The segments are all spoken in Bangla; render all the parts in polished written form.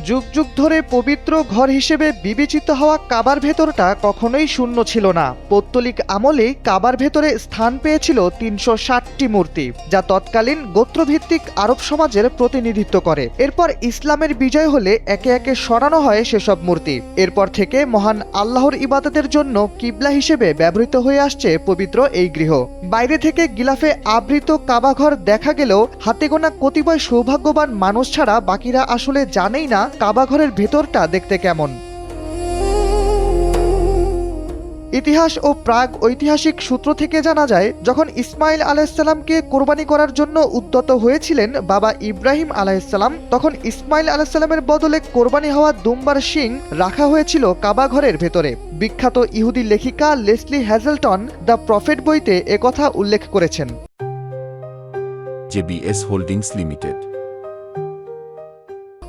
যুগ যুগ ধরে পবিত্র ঘর হিসেবে বিবেচিত হওয়া কাবার ভেতরটা কখনোই শূন্য ছিল না। পৌত্তলিক আমলে কাবার ভেতরে স্থান পেয়েছিল ৩৬০টি মূর্তি, যা তৎকালীন গোত্রভিত্তিক আরব সমাজের প্রতিনিধিত্ব করে। এরপর ইসলামের বিজয় হলে একে একে সরানো হয় সেসব মূর্তি। এরপর থেকে মহান আল্লাহর ইবাদতের জন্য কিবলা হিসেবে ব্যবহৃত হয়ে আসছে পবিত্র এই গৃহ। বাইরে থেকে গিলাফে আবৃত কাবাঘর দেখা গেলেও হাতে গোনা কতিপয় সৌভাগ্যবান মানুষ ছাড়া বাকিরা আসলে জানেই না কাবাঘরের ভেতরটা দেখতে কেমন। ইতিহাস ও প্রাগ ঐতিহাসিক সূত্র থেকে জানা যায়, যখন ইসমাইল আলাইহিসসালামকে কোরবানি করার জন্য উদ্যত হয়েছিলেন বাবা ইব্রাহিম আলাইহিসসালাম, তখন ইসমাইল আলাইহিসসালামের বদলে কোরবানি হওয়া দুম্বার শিং রাখা হয়েছিল কাবাঘরের ভেতরে। বিখ্যাত ইহুদি লেখিকা লেসলি হ্যাজেলটন দ্য প্রফেট বইতে একথা উল্লেখ করেছেন। JBS holdings limited.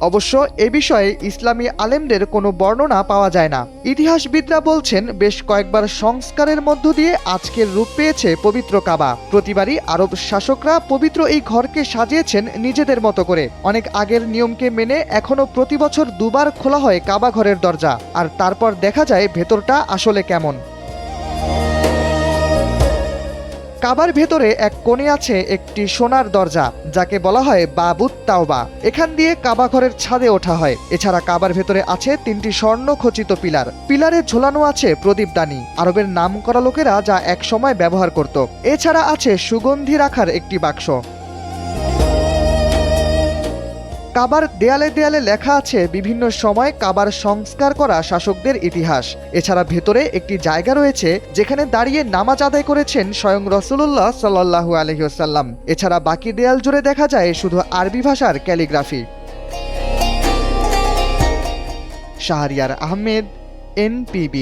অবশ্য এ বিষয়ে ইসলামী আলেমদের কোনো বর্ণনা পাওয়া যায় না। ইতিহাসবিদরা বলছেন, বেশ কয়েকবার সংস্কারের মধ্য দিয়ে আজকের রূপ পেয়েছে পবিত্র কাবা। প্রতিবারই আরব শাসকরা পবিত্র এই ঘরকে সাজিয়েছেন নিজেদের মতো করে। অনেক আগের নিয়মকে মেনে এখনও প্রতি বছর দুবার খোলা হয় কাবা ঘরের দরজা, আর তারপর দেখা যায় ভেতরটা আসলে কেমন। কাবার ভেতরে এক কোণে আছে একটি সোনার দরজা, যাকে বলা হয় বাবুত তাওবা। এখান দিয়ে কাবা ঘরের ছাদে ওঠা হয়। এছাড়া কাবার ভেতরে আছে 3টি স্বর্ণ খচিত পিলার। পিলারে ঝোলানো আছে প্রদীপদানি, আরবের নামকরা লোকেরা যা এক সময় ব্যবহার করত। এছাড়া আছে সুগন্ধি রাখার একটি বাক্স। কাবার দেয়ালে দেয়ালে লেখা আছে বিভিন্ন সময় কাবার সংস্কার করা শাসকদের ইতিহাস। এছাড়া ভেতরে একটি জায়গা রয়েছে যেখানে দাঁড়িয়ে নামাজ আদায় করেছেন স্বয়ং রাসূলুল্লাহ সাল্লাল্লাহু আলাইহি ওয়াসাল্লাম। এছাড়া বাকি দেয়াল জুড়ে দেখা যায় শুধু আরবি ভাষার ক্যালিগ্রাফি। শাহরিয়ার আহমেদ, NPB।